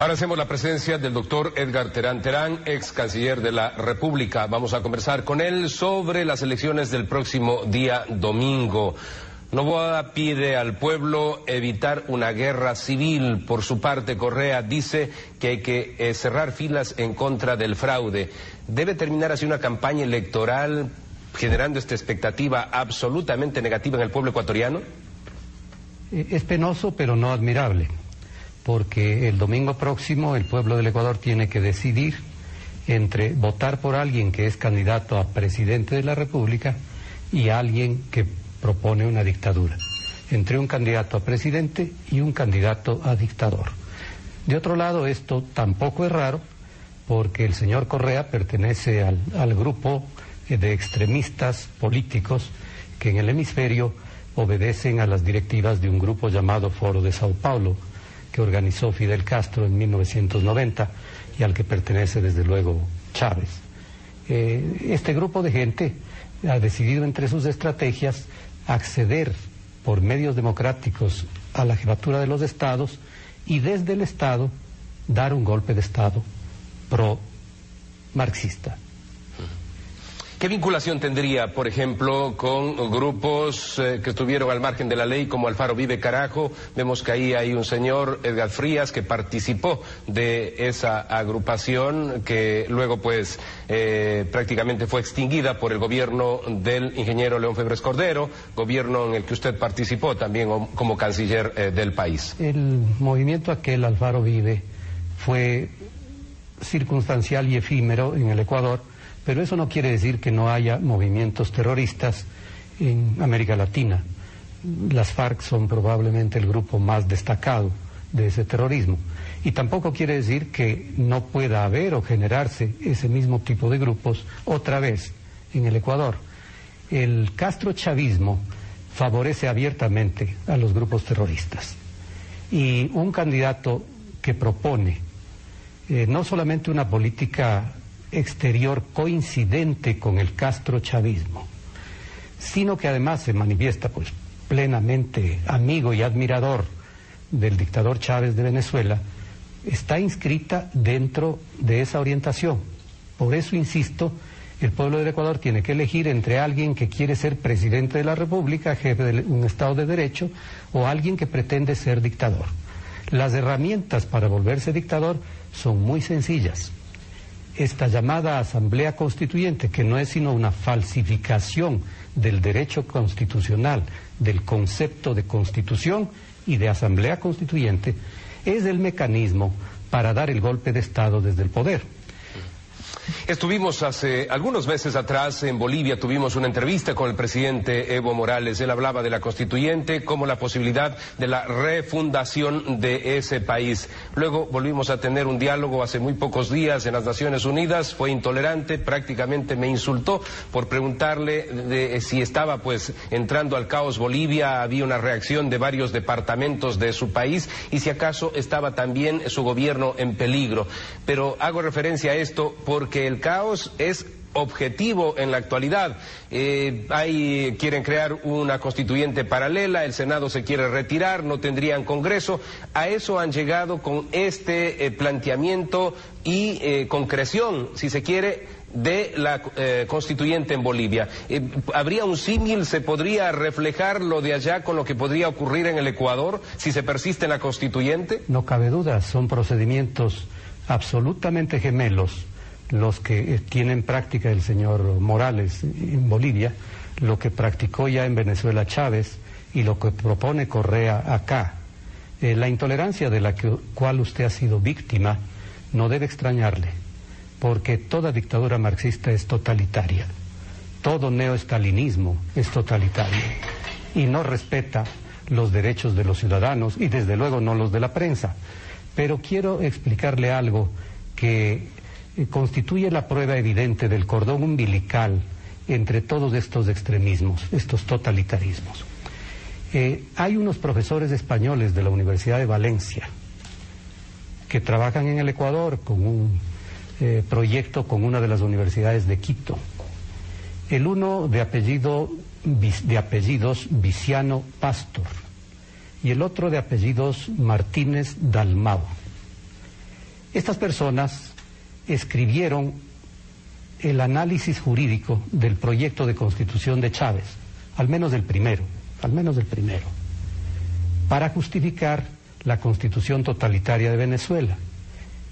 Ahora hacemos la presencia del doctor Edgar Terán Terán, ex canciller de la República. Vamos a conversar con él sobre las elecciones del próximo día domingo. Noboa pide al pueblo evitar una guerra civil. Por su parte, Correa dice que hay que cerrar filas en contra del fraude. ¿Debe terminar así una campaña electoral generando esta expectativa absolutamente negativa en el pueblo ecuatoriano? Es penoso, pero no admirable, porque el domingo próximo el pueblo del Ecuador tiene que decidir entre votar por alguien que es candidato a presidente de la República y alguien que propone una dictadura, entre un candidato a presidente y un candidato a dictador. De otro lado, esto tampoco es raro, porque el señor Correa pertenece al grupo de extremistas políticos que en el hemisferio obedecen a las directivas de un grupo llamado Foro de Sao Paulo, que organizó Fidel Castro en 1990 y al que pertenece desde luego Chávez. Este grupo de gente ha decidido entre sus estrategias acceder por medios democráticos a la jefatura de los estados y desde el estado dar un golpe de estado pro-marxista. ¿Qué vinculación tendría, por ejemplo, con grupos que estuvieron al margen de la ley como Alfaro Vive Carajo? Vemos que ahí hay un señor, Edgar Frías, que participó de esa agrupación que luego pues prácticamente fue extinguida por el gobierno del ingeniero León Febres Cordero, gobierno en el que usted participó también como canciller del país. El movimiento aquel, Alfaro Vive, fue circunstancial y efímero en el Ecuador, pero eso no quiere decir que no haya movimientos terroristas en América Latina. Las FARC son probablemente el grupo más destacado de ese terrorismo. Y tampoco quiere decir que no pueda haber o generarse ese mismo tipo de grupos otra vez en el Ecuador. El castrochavismo favorece abiertamente a los grupos terroristas. Y un candidato que propone no solamente una política exterior coincidente con el castrochavismo, sino que además se manifiesta pues plenamente amigo y admirador del dictador Chávez de Venezuela, está inscrita dentro de esa orientación. Por eso, insisto, el pueblo del Ecuador tiene que elegir entre alguien que quiere ser presidente de la República, jefe de un Estado de Derecho, o alguien que pretende ser dictador. Las herramientas para volverse dictador son muy sencillas. Esta llamada Asamblea Constituyente, que no es sino una falsificación del derecho constitucional, del concepto de Constitución y de Asamblea Constituyente, es el mecanismo para dar el golpe de Estado desde el poder. Estuvimos hace algunos meses atrás en Bolivia, tuvimos una entrevista con el presidente Evo Morales. Él hablaba de la constituyente como la posibilidad de la refundación de ese país. Luego volvimos a tener un diálogo hace muy pocos días en las Naciones Unidas. Fue intolerante, prácticamente me insultó por preguntarle de si estaba pues entrando al caos Bolivia. Había una reacción de varios departamentos de su país y si acaso estaba también su gobierno en peligro. Pero hago referencia a esto porque el caos es objetivo en la actualidad. Quieren crear una constituyente paralela, el Senado se quiere retirar, no tendrían Congreso. A eso han llegado con este planteamiento y concreción, si se quiere, de la constituyente en Bolivia. ¿Habría un símil? ¿Se podría reflejar lo de allá con lo que podría ocurrir en el Ecuador si se persiste en la constituyente? No cabe duda, son procedimientos absolutamente gemelos los que tiene en práctica el señor Morales en Bolivia, lo que practicó ya en Venezuela Chávez y lo que propone Correa acá. La intolerancia de la cual usted ha sido víctima no debe extrañarle, porque toda dictadura marxista es totalitaria, todo neoestalinismo es totalitario y no respeta los derechos de los ciudadanos y desde luego no los de la prensa. Pero quiero explicarle algo que constituye la prueba evidente del cordón umbilical entre todos estos extremismos, estos totalitarismos. Hay unos profesores españoles de la Universidad de Valencia que trabajan en el Ecuador con un proyecto con una de las universidades de Quito. El uno de apellidos Viciano Pastor y el otro de apellidos Martínez Dalmau. Estas personas escribieron el análisis jurídico del proyecto de constitución de Chávez, al menos del primero, para justificar la constitución totalitaria de Venezuela.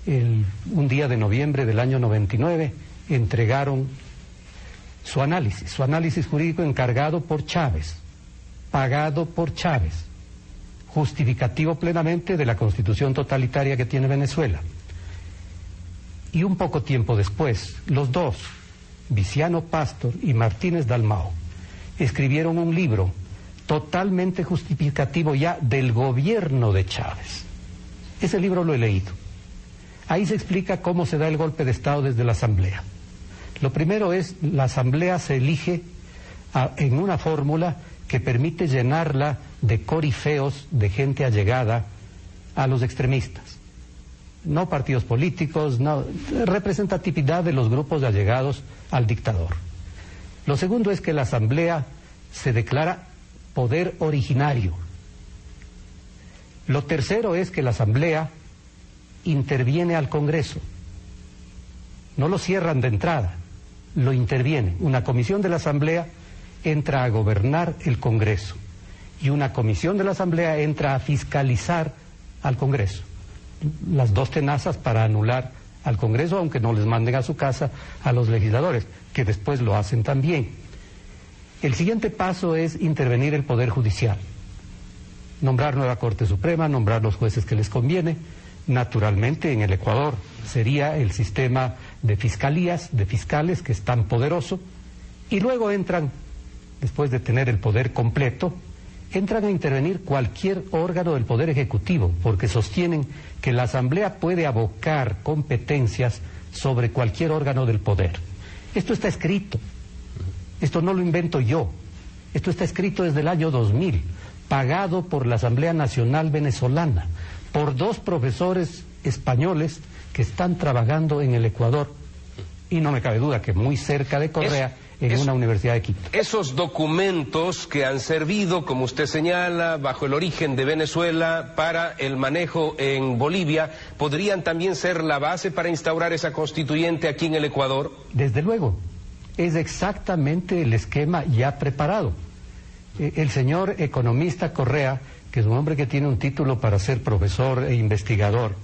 Un día de noviembre del año 99 entregaron su análisis jurídico encargado por Chávez, pagado por Chávez, justificativo plenamente de la constitución totalitaria que tiene Venezuela. Y un poco tiempo después, los dos, Viciano Pastor y Martínez Dalmau, escribieron un libro totalmente justificativo ya del gobierno de Chávez. Ese libro lo he leído. Ahí se explica cómo se da el golpe de Estado desde la Asamblea. Lo primero es, la Asamblea se elige en una fórmula que permite llenarla de corifeos, de gente allegada a los extremistas. No partidos políticos, no representatividad de los grupos allegados al dictador. Lo segundo es que la Asamblea se declara poder originario. Lo tercero es que la Asamblea interviene al Congreso. No lo cierran de entrada, lo intervienen. Una comisión de la Asamblea entra a gobernar el Congreso y una comisión de la Asamblea entra a fiscalizar al Congreso. Las dos tenazas para anular al Congreso, aunque no les manden a su casa a los legisladores, que después lo hacen también. El siguiente paso es intervenir el Poder Judicial, nombrar nueva Corte Suprema, nombrar los jueces que les conviene. Naturalmente, en el Ecuador sería el sistema de fiscalías, de fiscales, que es tan poderoso, y luego entran, después de tener el poder completo, entran a intervenir cualquier órgano del Poder Ejecutivo, porque sostienen que la Asamblea puede abocar competencias sobre cualquier órgano del poder. Esto está escrito, esto no lo invento yo, esto está escrito desde el año 2000, pagado por la Asamblea Nacional Venezolana, por dos profesores españoles que están trabajando en el Ecuador, y no me cabe duda que muy cerca de Correa, en una universidad de Quito. Esos documentos que han servido, como usted señala, bajo el origen de Venezuela para el manejo en Bolivia, ¿podrían también ser la base para instaurar esa constituyente aquí en el Ecuador? Desde luego, es exactamente el esquema ya preparado. El señor economista Correa, que es un hombre que tiene un título para ser profesor e investigador,